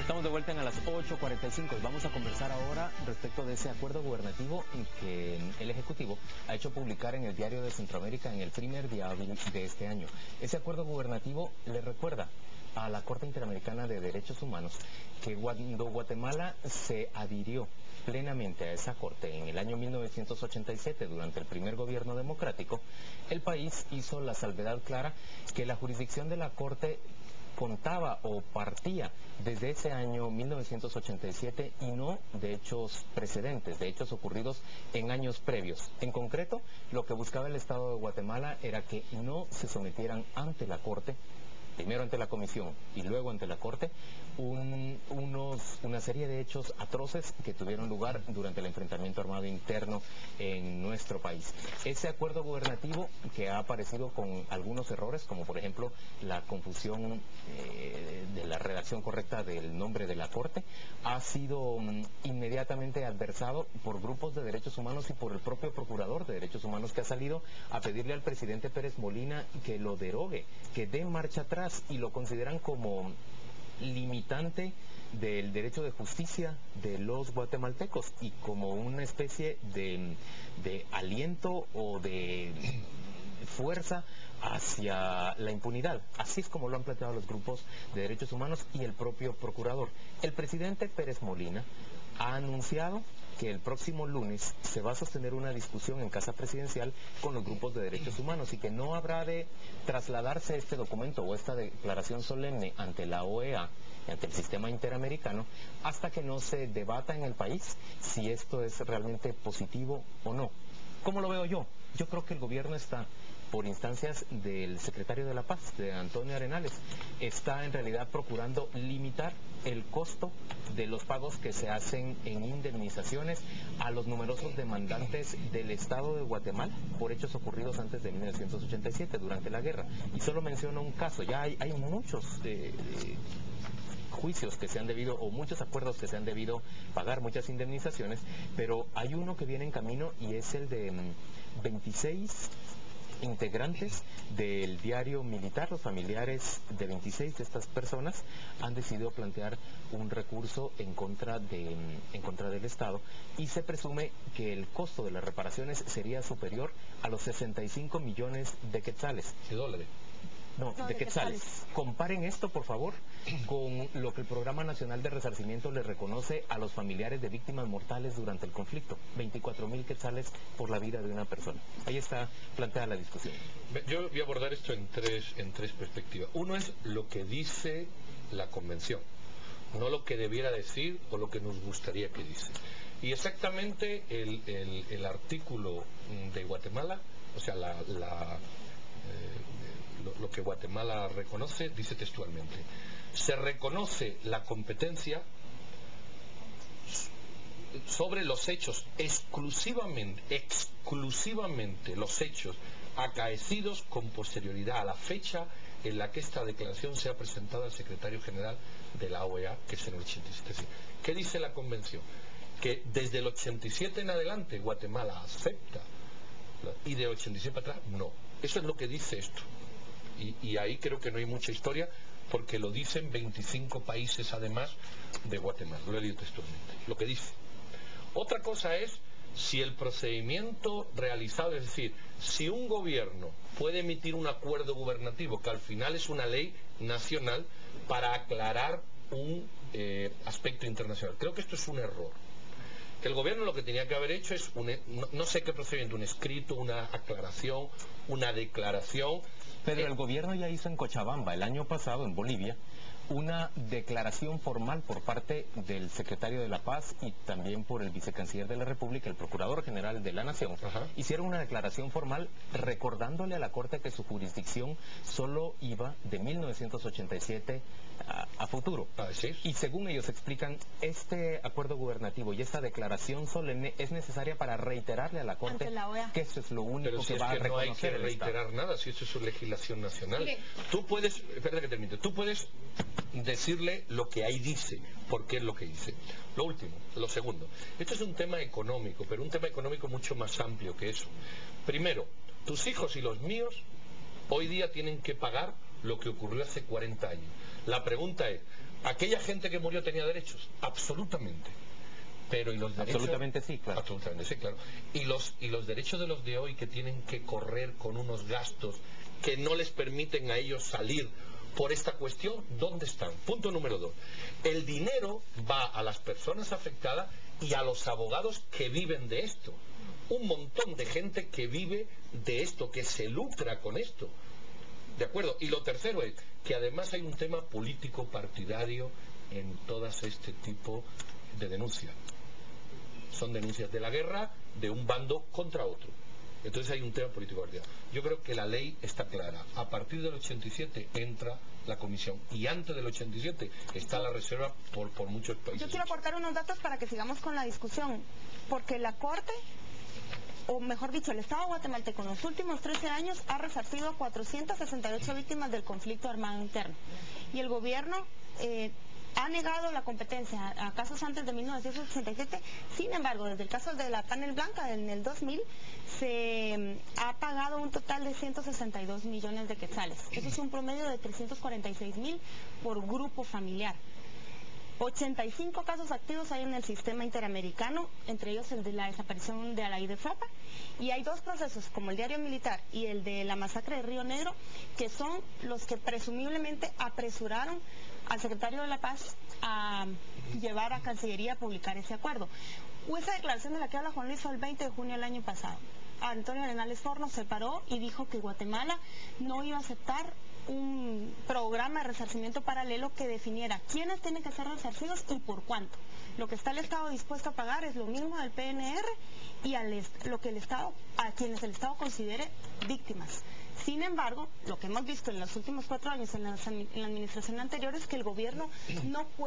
Estamos de vuelta en a las 8:45. Vamos a conversar ahora respecto de ese acuerdo gubernativo que el Ejecutivo ha hecho publicar en el Diario de Centroamérica en el primer día hábil de este año. Ese acuerdo gubernativo le recuerda a la Corte Interamericana de Derechos Humanos que cuando Guatemala se adhirió plenamente a esa corte en el año 1987 durante el primer gobierno democrático, el país hizo la salvedad clara que la jurisdicción de la corte contaba o partía desde ese año 1987 y no de hechos precedentes, de hechos ocurridos en años previos. En concreto, lo que buscaba el Estado de Guatemala era que no se sometieran ante la Corte, primero ante la Comisión y luego ante la Corte, una serie de hechos atroces que tuvieron lugar durante el enfrentamiento armado interno en nuestro país. Ese acuerdo gubernativo, que ha aparecido con algunos errores, como por ejemplo la confusión de la redacción correcta del nombre de la Corte, ha sido inmediatamente adversado por grupos de derechos humanos y por el propio Procurador de Derechos Humanos, que ha salido a pedirle al presidente Pérez Molina que lo derogue, que dé marcha atrás, y lo consideran como limitante del derecho de justicia de los guatemaltecos y como una especie de aliento o de fuerza hacia la impunidad. Así es como lo han planteado los grupos de derechos humanos y el propio procurador. El presidente Pérez Molina ha anunciado que el próximo lunes se va a sostener una discusión en Casa Presidencial con los grupos de derechos humanos y que no habrá de trasladarse este documento o esta declaración solemne ante la OEA, ante el sistema interamericano, hasta que no se debata en el país si esto es realmente positivo o no. ¿Cómo lo veo yo? Yo creo que el gobierno está, por instancias del secretario de la Paz, de Antonio Arenales, está en realidad procurando limitar el costo de los pagos que se hacen en indemnizaciones a los numerosos demandantes del Estado de Guatemala por hechos ocurridos antes de 1987, durante la guerra. Y solo menciono un caso, ya hay muchos juicios que se han debido, o muchos acuerdos que se han debido pagar, muchas indemnizaciones, pero hay uno que viene en camino y es el de 26 integrantes del diario militar. Los familiares de 26 de estas personas han decidido plantear un recurso en contra del Estado, y se presume que el costo de las reparaciones sería superior a los 65 millones de quetzales. ¿De dólares? No, de quetzales. Comparen esto, por favor, con lo que el Programa Nacional de Resarcimiento le reconoce a los familiares de víctimas mortales durante el conflicto. 24,000 quetzales por la vida de una persona. Ahí está planteada la discusión. Yo voy a abordar esto en tres perspectivas. Uno es lo que dice la Convención, no lo que debiera decir o lo que nos gustaría que dice. Y exactamente el artículo de Guatemala, o sea, lo que Guatemala reconoce, dice textualmente: se reconoce la competencia sobre los hechos, exclusivamente los hechos acaecidos con posterioridad a la fecha en la que esta declaración sea presentada al secretario general de la OEA, que es en el 87. ¿Qué dice la Convención? Que desde el 87 en adelante Guatemala acepta, y de 87 para atrás no. Eso es lo que dice esto. Y ahí creo que no hay mucha historia, porque lo dicen 25 países además de Guatemala. Lo he leído textualmente, lo que dice. Otra cosa es si el procedimiento realizado, es decir, si un gobierno puede emitir un acuerdo gubernativo, que al final es una ley nacional, para aclarar un aspecto internacional. Creo que esto es un error. Que el gobierno lo que tenía que haber hecho es, no sé qué procedimiento, un escrito, una aclaración, una declaración. Pero el gobierno ya hizo en Cochabamba el año pasado, en Bolivia, una declaración formal por parte del secretario de la Paz y también por el vicecanciller de la República, el Procurador General de la Nación. Hicieron una declaración formal recordándole a la Corte que su jurisdicción solo iba de 1987 a futuro. ¿Sí? Y según ellos explican, este acuerdo gubernativo y esta declaración solemne es necesaria para reiterarle a la Corte que eso es lo único que va a reconocer. Pero si es que no hay que reiterar nada, si eso es una legislación nacional. Tú puedes, espérate que termine, tú puedes decirle lo que ahí dice, porque es lo que dice. Lo último, lo segundo, esto es un tema económico, pero un tema económico mucho más amplio que eso. Primero, tus hijos y los míos hoy día tienen que pagar lo que ocurrió hace 40 años. La pregunta es, ¿Aquella gente que murió tenía derechos? Absolutamente. Pero ¿y los derechos? Absolutamente sí, claro. Absolutamente sí, claro. ¿Y los derechos de los de hoy, que tienen que correr con unos gastos que no les permiten a ellos salir por esta cuestión? ¿Dónde están? Punto número 2. El dinero va a las personas afectadas y a los abogados que viven de esto. Un montón de gente que vive de esto, que se lucra con esto. ¿De acuerdo? Y lo tercero es que además hay un tema político partidario en todas este tipo de denuncias. Son denuncias de la guerra de un bando contra otro. Entonces hay un tema político partidario. Yo creo que la ley está clara. A partir del 87 entra la comisión y antes del 87 está la reserva por muchos países. Yo quiero aportar unos datos para que sigamos con la discusión, porque la Corte, o mejor dicho, el Estado guatemalteco en los últimos 13 años ha resarcido a 468 víctimas del conflicto armado interno. Y el gobierno ha negado la competencia a casos antes de 1987. Sin embargo, desde el caso de la Panel Blanca en el 2000, se ha pagado un total de 162 millones de quetzales. Eso es un promedio de 346.000 por grupo familiar. 85 casos activos hay en el sistema interamericano, entre ellos el de la desaparición de Alaí de Fapa, y hay 2 procesos, como el diario militar y el de la masacre de Río Negro, que son los que presumiblemente apresuraron al secretario de la Paz a llevar a Cancillería a publicar ese acuerdo. Esa declaración de la que habla Juan Luis fue el 20 de junio del año pasado. Antonio Arenales Forno se paró y dijo que Guatemala no iba a aceptar un programa de resarcimiento paralelo que definiera quiénes tienen que ser resarcidos y por cuánto. Lo que está el Estado dispuesto a pagar es lo mismo del PNR y lo que a quienes el Estado considere víctimas. Sin embargo, lo que hemos visto en los últimos 4 años en la administración anterior es que el gobierno no puede